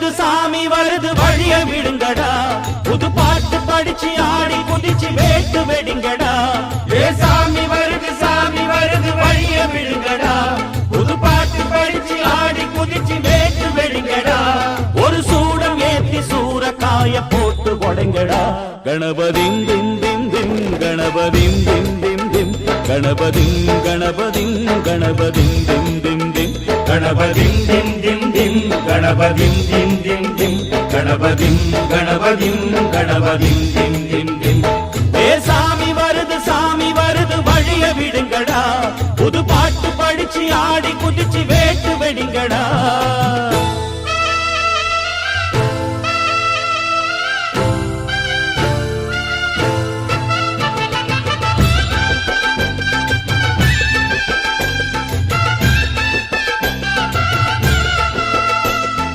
வருது சாமி வருது வழிய விடுங்கடா புது பாட்டு படிச்சு ஆடி குதிச்சு வேட்டு வெடிங்கடா ஏ சாமி வருது வழிய விடுங்கடா புது பாட்டு படிச்சு ஆடி குதிச்சு வேட்டு வெடிங்கடா ஒரு சூடம் ஏத்தி சூரக்காய போட்டு கொடைங்கடா கணபதிம் திம் திம் திம் கணபதிம் திம் திம் திம் கணபதிம் கணபதிம் கணபதிம் திம் திம் திம் கணபதிம் திம் திம் திம் கணபதிம் திம் திம் திம் கணபதிம் கணபதிம் கணபதிம் திம் திம் திம் ஏ சாமி வருது வழிய விடுங்கடா புது பாட்டு படிச்சு ஆடி குதிச்சு வேட்டு வெடிங்கடா